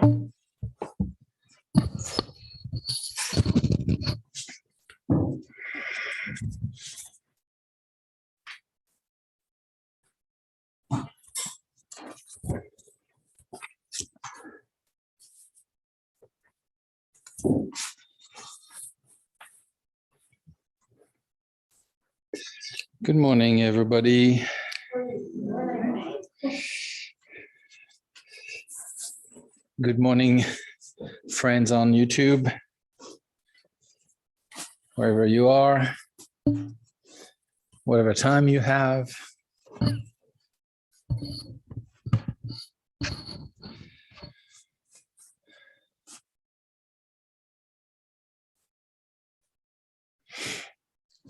Good morning, everybody. Good morning, friends on YouTube, wherever you are, whatever time you have.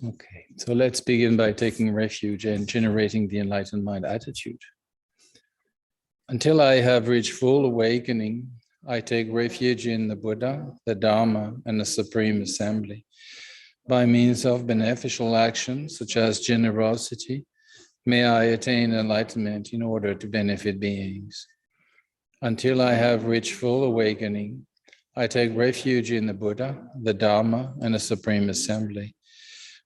Okay, so let's begin by taking refuge and generating the enlightened mind attitude. Until I have reached full awakening, I take refuge in the Buddha, the Dharma, and the Supreme Assembly. By means of beneficial actions, such as generosity, may I attain enlightenment in order to benefit beings. Until I have reached full awakening, I take refuge in the Buddha, the Dharma, and the Supreme Assembly.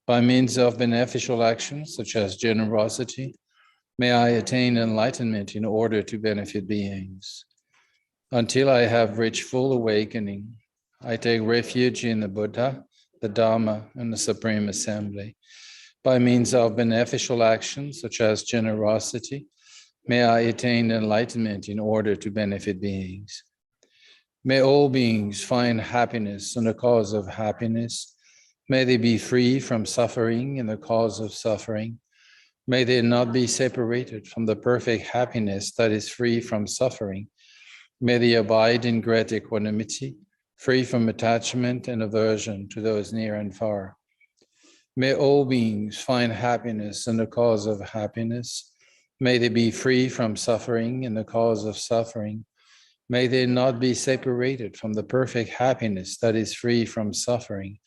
By means of beneficial actions, such as generosity, may I attain enlightenment in order to benefit beings. Until I have reached full awakening, I take refuge in the Buddha, the Dharma, and the Supreme Assembly. By means of beneficial actions, such as generosity, may I attain enlightenment in order to benefit beings. May all beings find happiness in the cause of happiness. May they be free from suffering in the cause of suffering. May they not be separated from the perfect happiness that is free from suffering. May they abide in great equanimity, free from attachment and aversion to those near and far. May all beings find happiness in the cause of happiness. May they be free from suffering in the cause of suffering. May they not be separated from the perfect happiness that is free from suffering.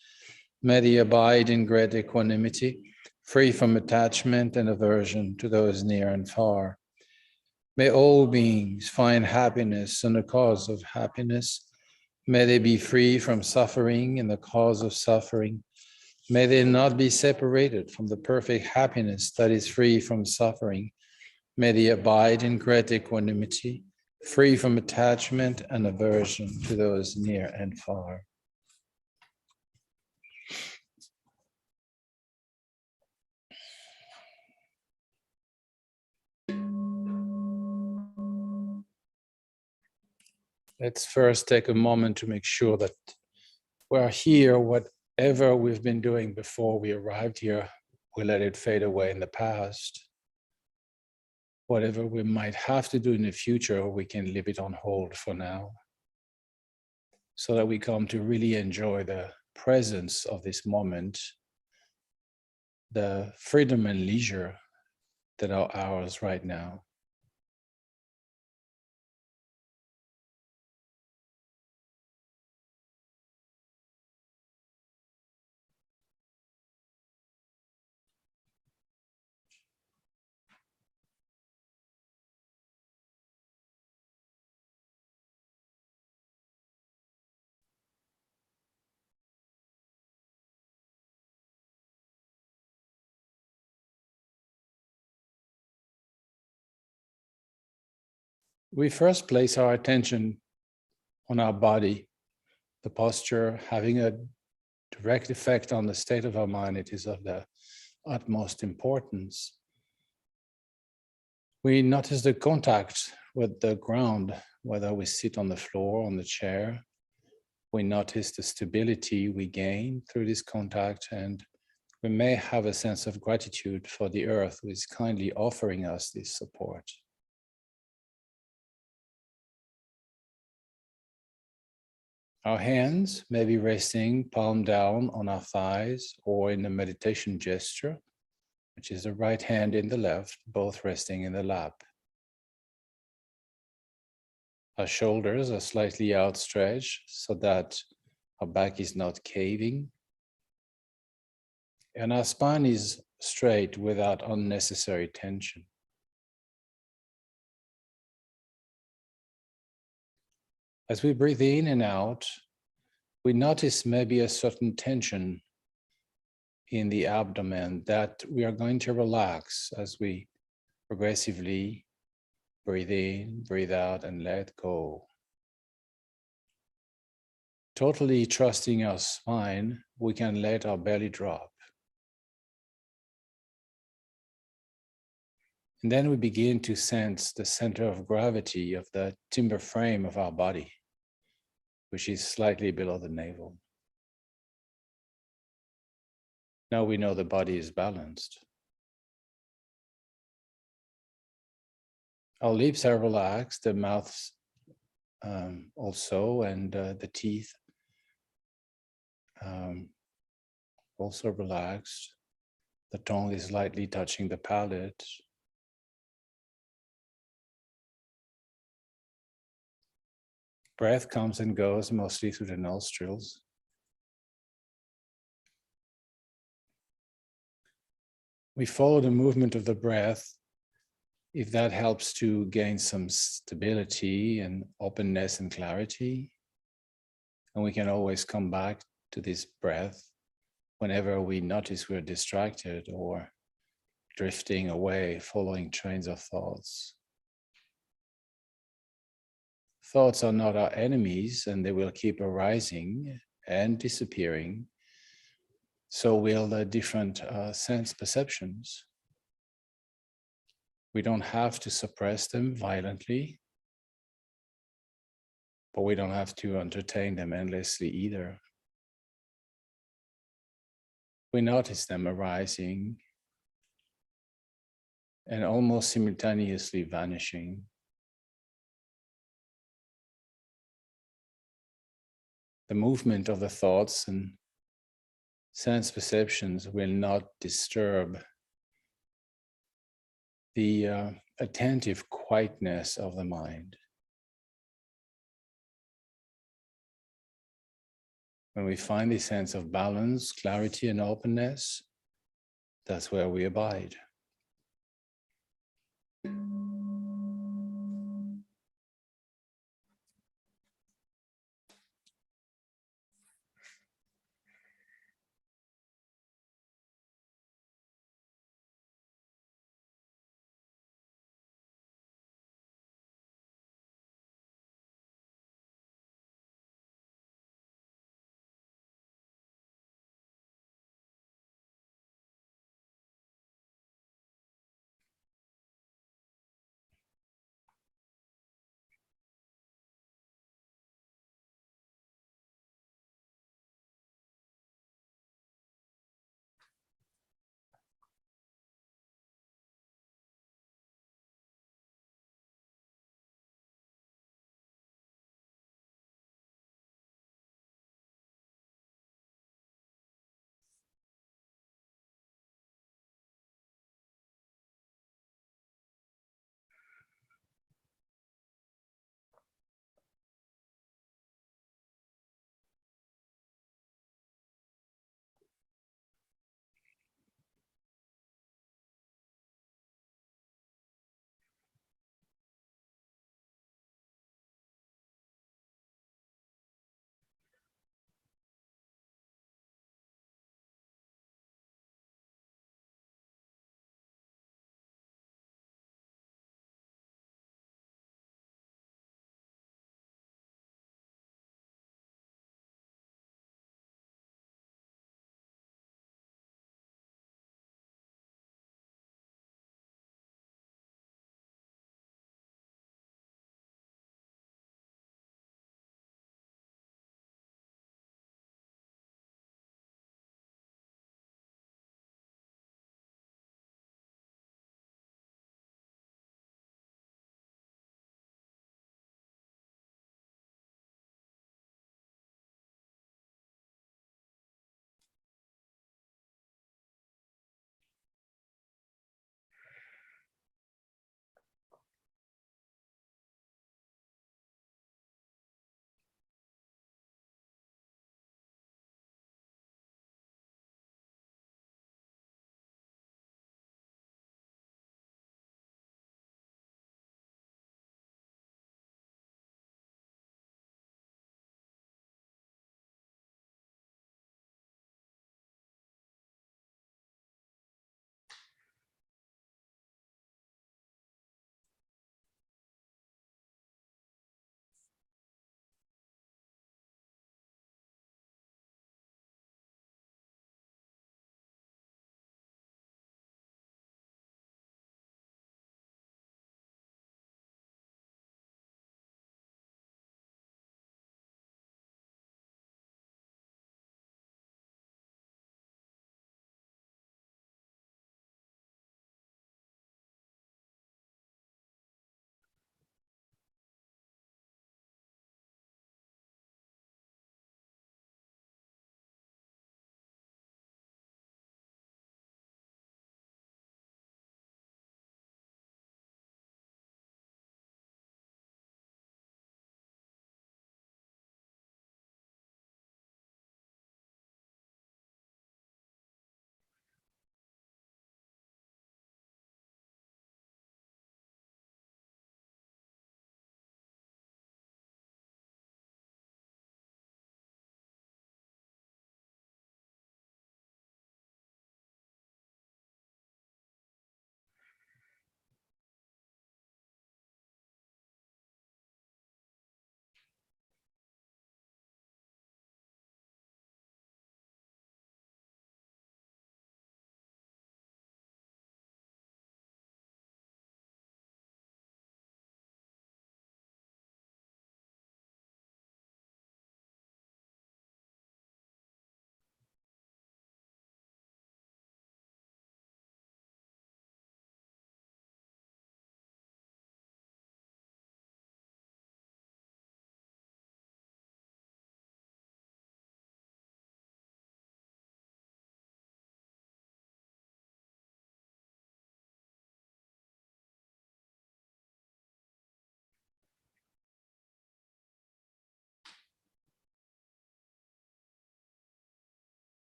May they abide in great equanimity, free from attachment and aversion to those near and far. May all beings find happiness in the cause of happiness. May they be free from suffering in the cause of suffering. May they not be separated from the perfect happiness that is free from suffering. May they abide in great equanimity, free from attachment and aversion to those near and far. Let's first take a moment to make sure that we're here. Whatever we've been doing before we arrived here, we let it fade away in the past. Whatever we might have to do in the future, we can leave it on hold for now, so that we come to really enjoy the presence of this moment, the freedom and leisure that are ours right now. We first place our attention on our body, the posture having a direct effect on the state of our mind. It is of the utmost importance. We notice the contact with the ground, whether we sit on the floor, on the chair. We notice the stability we gain through this contact, and we may have a sense of gratitude for the earth, who is kindly offering us this support. Our hands may be resting palm down on our thighs, or in the meditation gesture, which is the right hand in the left, both resting in the lap. Our shoulders are slightly outstretched so that our back is not caving. And our spine is straight without unnecessary tension. As we breathe in and out, we notice maybe a certain tension in the abdomen that we are going to relax as we progressively breathe in, breathe out, and let go. Totally trusting our spine, we can let our belly drop. And then we begin to sense the center of gravity of the timber frame of our body, which is slightly below the navel. Now we know the body is balanced. Our lips are relaxed, the mouth also, and the teeth also relaxed. The tongue is lightly touching the palate. Breath comes and goes mostly through the nostrils. We follow the movement of the breath if that helps to gain some stability and openness and clarity. And we can always come back to this breath whenever we notice we're distracted or drifting away, following trains of thoughts. Thoughts are not our enemies, and they will keep arising and disappearing. So will the different sense perceptions. We don't have to suppress them violently, but we don't have to entertain them endlessly either. We notice them arising and almost simultaneously vanishing. The movement of the thoughts and sense perceptions will not disturb the attentive quietness of the mind. When we find this sense of balance, clarity, and openness, that's where we abide.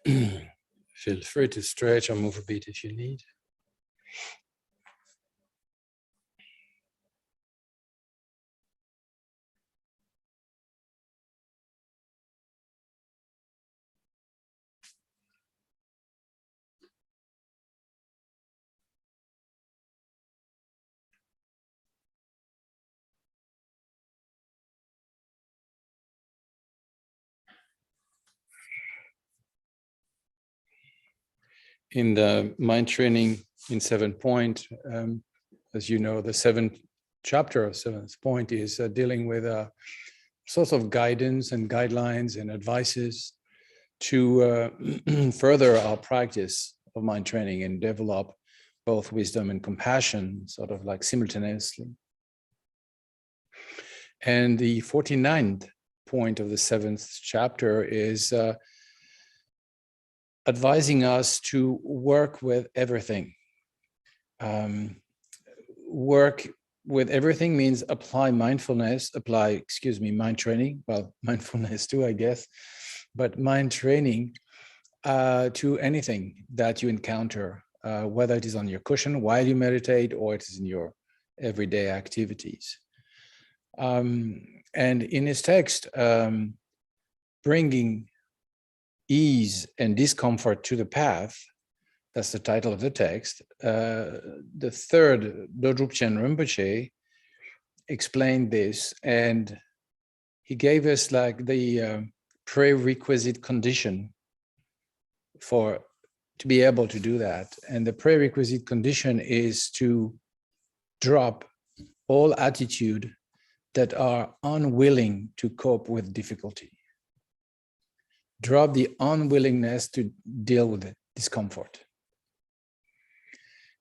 Feel free to stretch or move a bit if you need. In the mind training in 7-point, as you know, the 7th chapter of 7th point is dealing with sorts of guidance and guidelines and advices to further our practice of mind training and develop both wisdom and compassion, sort of like simultaneously. And the 49th point of the 7th chapter is advising us to work with everything. Work with everything means apply mindfulness, mind training, well, mindfulness too, I guess, but mind training to anything that you encounter, whether it is on your cushion while you meditate or it is in your everyday activities. And in his text, bringing ease and discomfort to the path, that's the title of the text. The third Dodrupchen Rinpoche explained this, and he gave us like the prerequisite condition to be able to do that. And the prerequisite condition is to drop all attitude that are unwilling to cope with difficulty. Drop the unwillingness to deal with it, discomfort.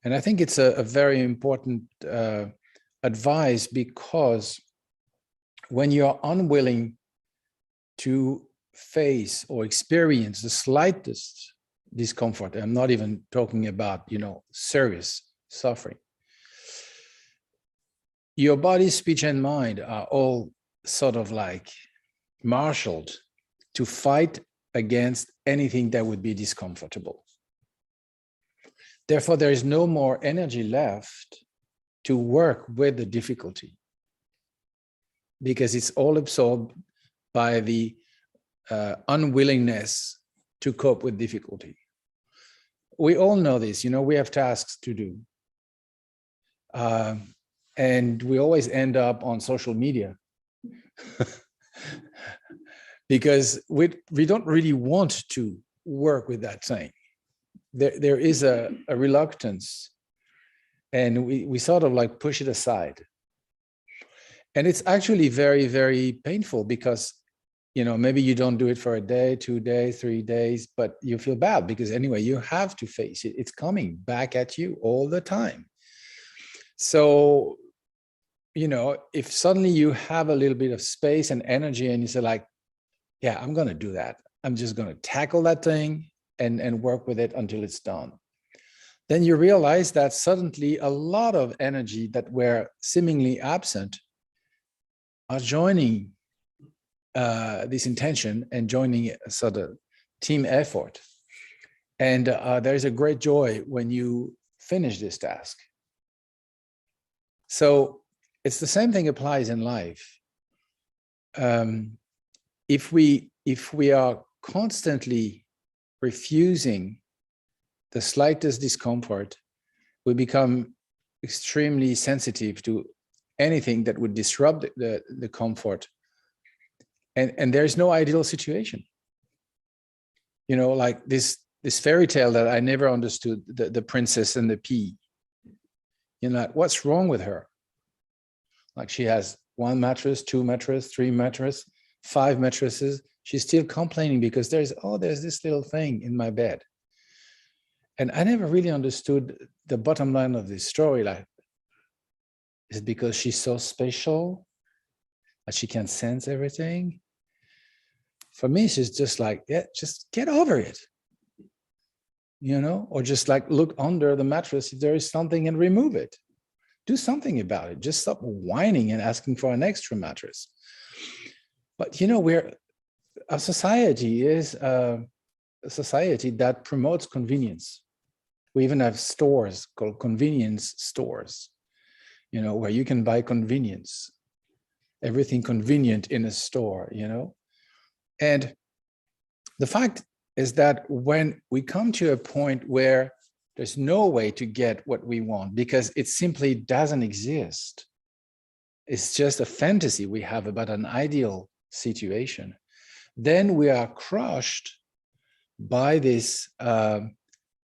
And I think it's a very important advice, because when you're unwilling to face or experience the slightest discomfort, I'm not even talking about, serious suffering, your body, speech, and mind are all sort of like marshaled to fight against anything that would be discomfortable. Therefore, there is no more energy left to work with the difficulty, because it's all absorbed by the unwillingness to cope with difficulty. We all know this, we have tasks to do. And we always end up on social media because we don't really want to work with that thing. There is a reluctance, and we sort of like push it aside. And it's actually very, very painful, because maybe you don't do it for a day, 2 days, 3 days, but you feel bad because anyway, you have to face it. It's coming back at you all the time. So, if suddenly you have a little bit of space and energy and you say like, yeah, I'm going to do that. I'm just going to tackle that thing and work with it until it's done. Then you realize that suddenly a lot of energy that were seemingly absent are joining this intention and joining a sort of team effort. And there is a great joy when you finish this task. So it's the same thing applies in life. If we are constantly refusing the slightest discomfort, we become extremely sensitive to anything that would disrupt the comfort. And there's no ideal situation. Like this fairy tale that I never understood, the princess and the pea. Like, what's wrong with her? Like, she has 1 mattress, 2 mattress, 3 mattress, 5 mattresses. She's still complaining because there's this little thing in my bed. And I never really understood the bottom line of this story. Like, is it because she's so special that she can sense everything? For me, she's just like, yeah, just get over it. Or just like look under the mattress if there is something and remove it. Do something about it. Just stop whining and asking for an extra mattress. But our society is society that promotes convenience. We even have stores called convenience stores, you know, where you can buy convenience, everything convenient in a store, you know. And the fact is that when we come to a point where there's no way to get what we want because it simply doesn't exist, it's just a fantasy we have about an ideal situation, then we are crushed by this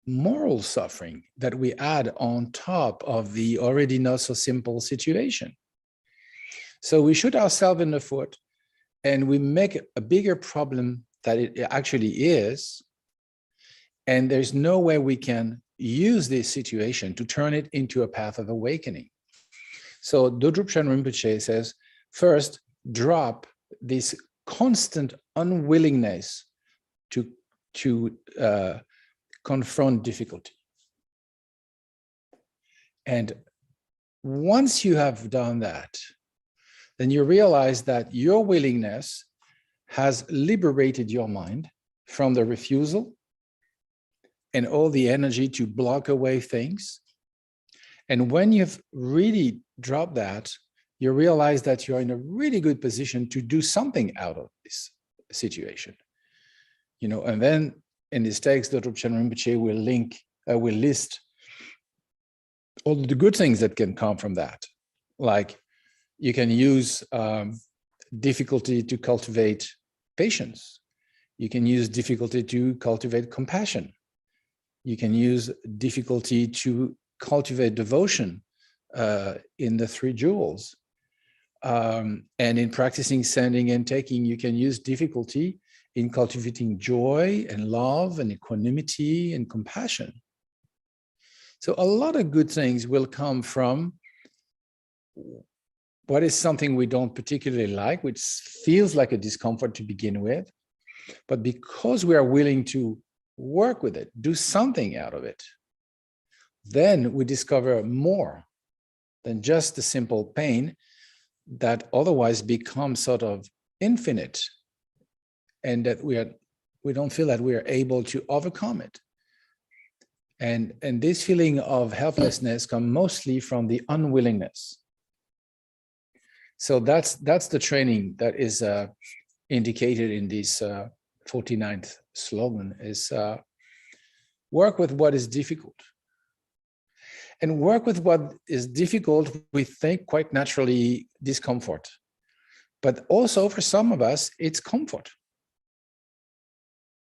moral suffering that we add on top of the already not so simple situation. So we shoot ourselves in the foot and we make a bigger problem that it actually is. And there's no way we can use this situation to turn it into a path of awakening. So Dodrupchen Rinpoche says, first, drop this constant unwillingness to confront difficulty. And once you have done that, then you realize that your willingness has liberated your mind from the refusal and all the energy to block away things. And when you've really dropped that, you realize that you're in a really good position to do something out of this situation. You know, and then in this text, Dr. Chen Rinpoche will list all the good things that can come from that. Like you can use difficulty to cultivate patience. You can use difficulty to cultivate compassion. You can use difficulty to cultivate devotion in the 3 jewels. And in practicing sending and taking, you can use difficulty in cultivating joy and love and equanimity and compassion. So a lot of good things will come from what is something we don't particularly like, which feels like a discomfort to begin with. But because we are willing to work with it, do something out of it, then we discover more than just the simple pain that otherwise becomes sort of infinite, and that we don't feel that we are able to overcome it. And this feeling of helplessness comes mostly from the unwillingness. So that's the training that is indicated in this 49th slogan, is work with what is difficult. And work with what is difficult, we think quite naturally discomfort. But also for some of us, it's comfort.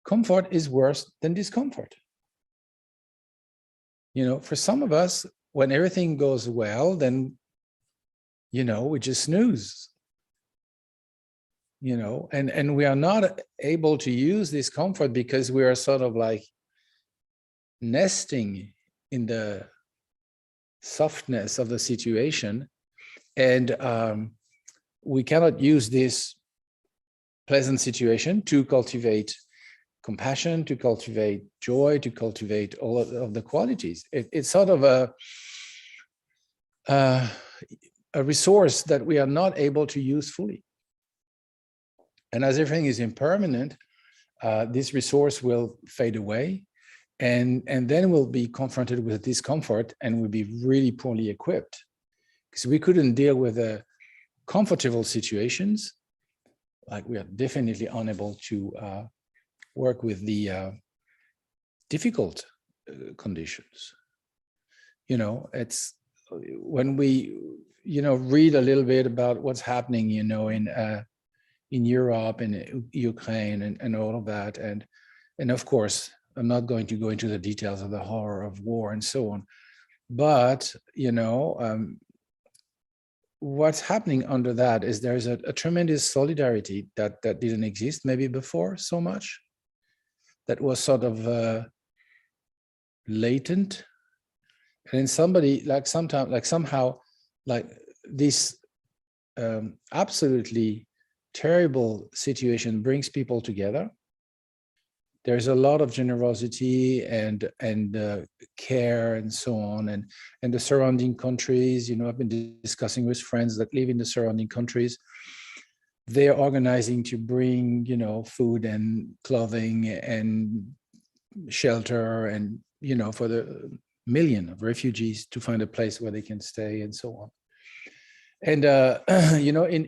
Comfort is worse than discomfort. You know, for some of us, when everything goes well, then, you know, we just snooze. You know, and we are not able to use this comfort because we are sort of like nesting in the softness of the situation, and we cannot use this pleasant situation to cultivate compassion, to cultivate joy, to cultivate all of the qualities. It's sort of a resource that we are not able to use fully. And as everything is impermanent, this resource will fade away, and then we'll be confronted with discomfort and we'll be really poorly equipped, because we couldn't deal with the comfortable situations. Like, we are definitely unable to work with the difficult conditions. You know, it's when we, you know, read a little bit about what's happening, you know, in Europe and Ukraine and all of that, and of course, I'm not going to go into the details of the horror of war and so on, but you know, what's happening under that is there's a tremendous solidarity that didn't exist maybe before so much. That was sort of latent, and then somebody somehow this absolutely terrible situation brings people together. There's a lot of generosity and care and so on, and the surrounding countries. You know, I've been discussing with friends that live in the surrounding countries. They're organizing to bring, you know, food and clothing and shelter and, for the million of refugees to find a place where they can stay and so on. And,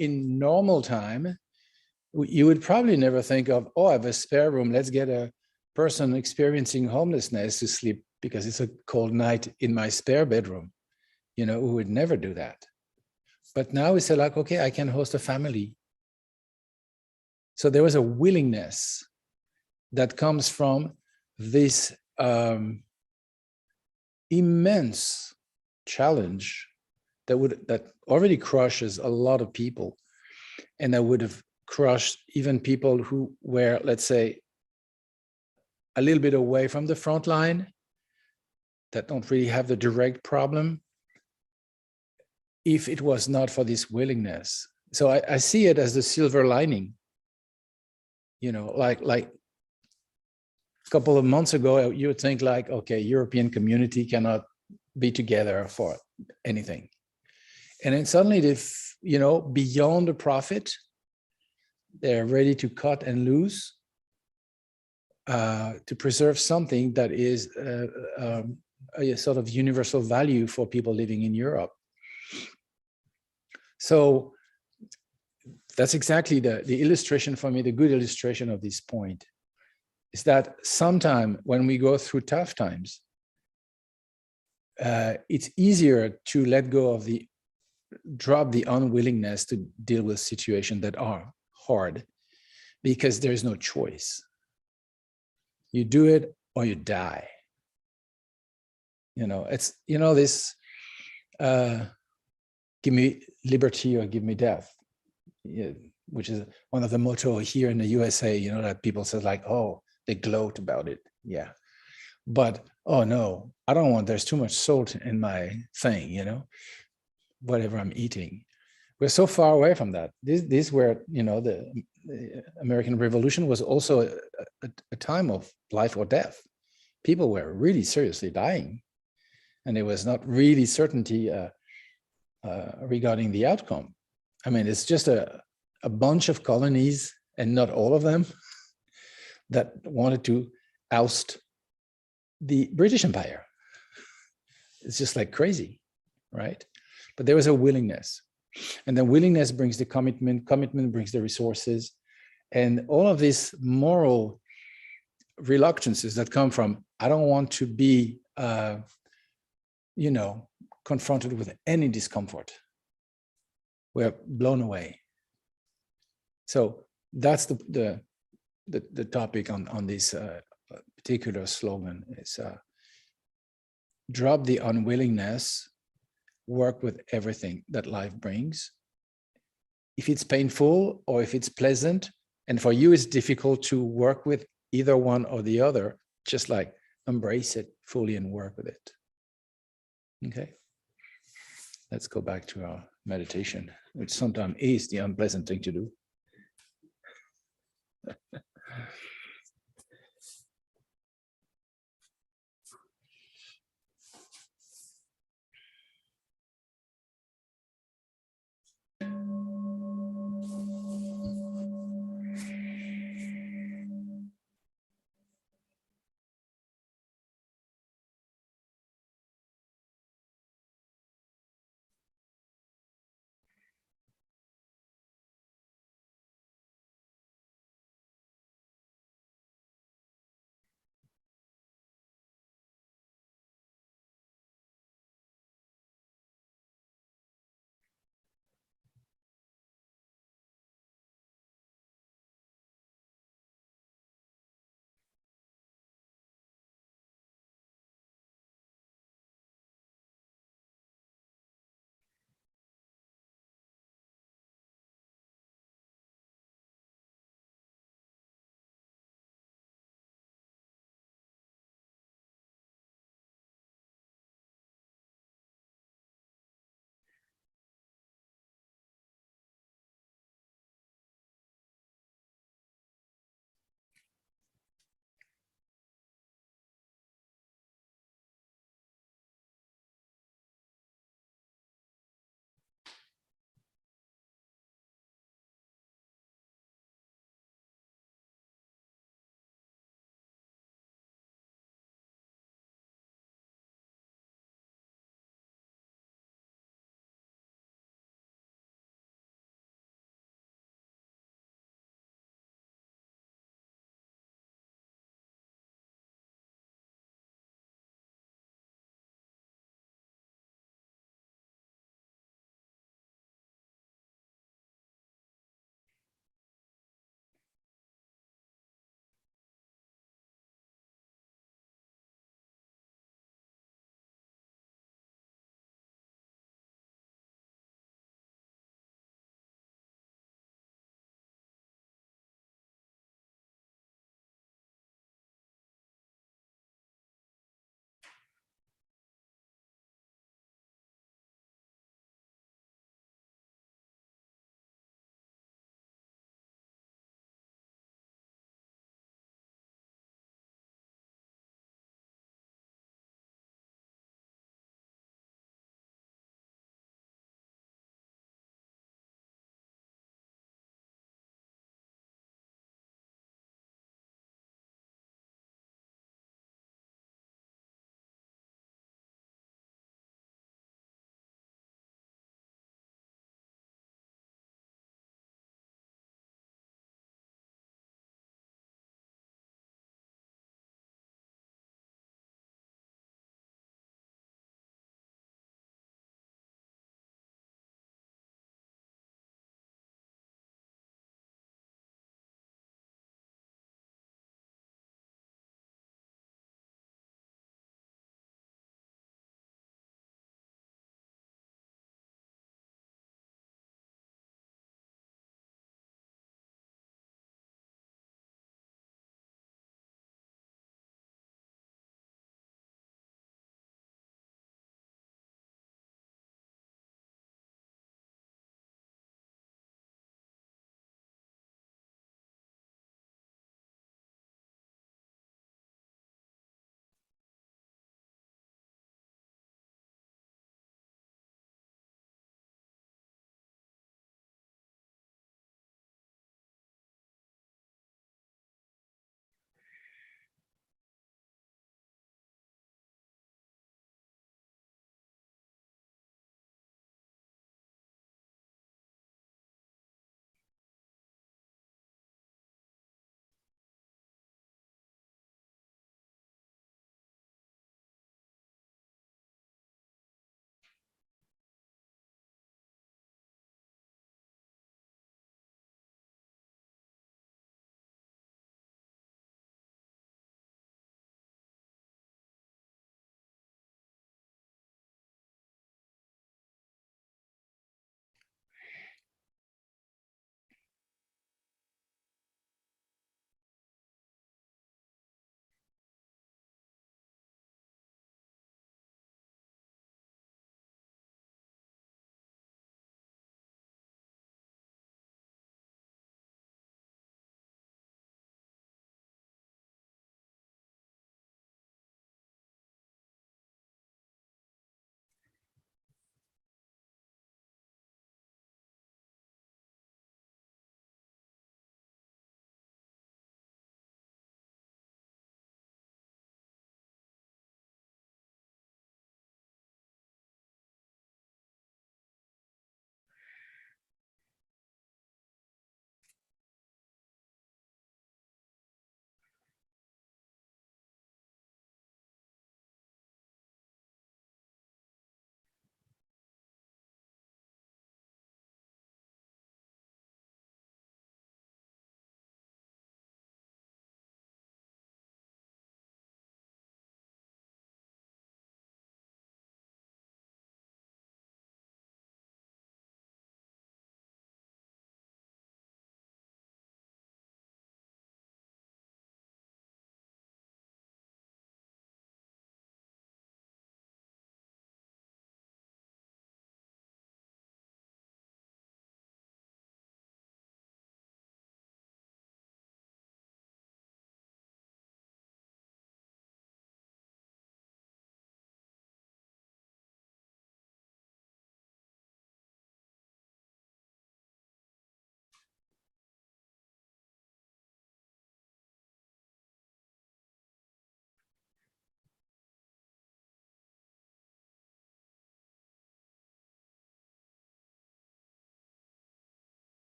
in normal time, you would probably never think of, oh, I have a spare room. Let's get a person experiencing homelessness to sleep because it's a cold night in my spare bedroom. We would never do that. But now we say like, okay, I can host a family. So there was a willingness that comes from this immense challenge that already crushes a lot of people, and that would have crushed even people who were, let's say, a little bit away from the front line, that don't really have the direct problem, if it was not for this willingness. So I see it as the silver lining. Like a couple of months ago, you would think like, okay, European community cannot be together for anything. And then suddenly, beyond the profit, they're ready to cut and lose to preserve something that is a sort of universal value for people living in Europe. So that's exactly the illustration for me, the good illustration of this point, is that sometime when we go through tough times, it's easier to let go of drop the unwillingness to deal with situations that are hard, because there's no choice. You do it or you die. It's, this, give me liberty or give me death, which is one of the motto here in the USA, that people say like, oh, they gloat about it. Yeah. But, oh no, I don't want, there's too much salt in my thing, whatever I'm eating. We're so far away from that. This where, the American Revolution was also a time of life or death. People were really seriously dying, and there was not really certainty regarding the outcome. I mean, it's just a bunch of colonies, and not all of them, that wanted to oust the British Empire. It's just like crazy, right? But there was a willingness, and the willingness brings the commitment brings the resources, and all of these moral reluctances that come from, I don't want to be, confronted with any discomfort, were blown away. So that's the topic on this particular slogan is drop the unwillingness, work with everything that life brings. If it's painful or if it's pleasant, and for you it's difficult to work with either one or the other, just like embrace it fully and work with it. Okay, let's go back to our meditation, which sometimes is the unpleasant thing to do.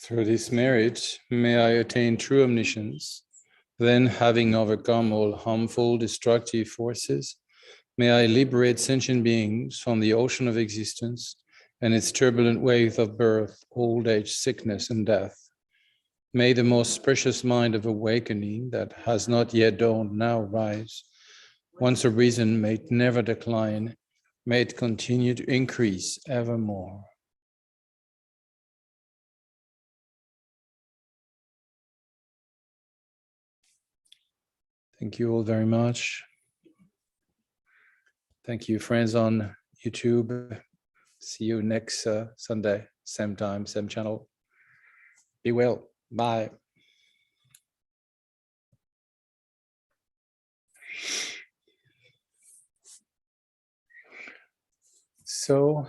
Through this merit, may I attain true omniscience. Then, having overcome all harmful, destructive forces, may I liberate sentient beings from the ocean of existence and its turbulent wave of birth, old age, sickness, and death. May the most precious mind of awakening that has not yet dawned now rise. Once arisen, may it never decline, may it continue to increase evermore. Thank you all very much. Thank you, friends on YouTube. See you next Sunday, same time, same channel. Be well. Bye. So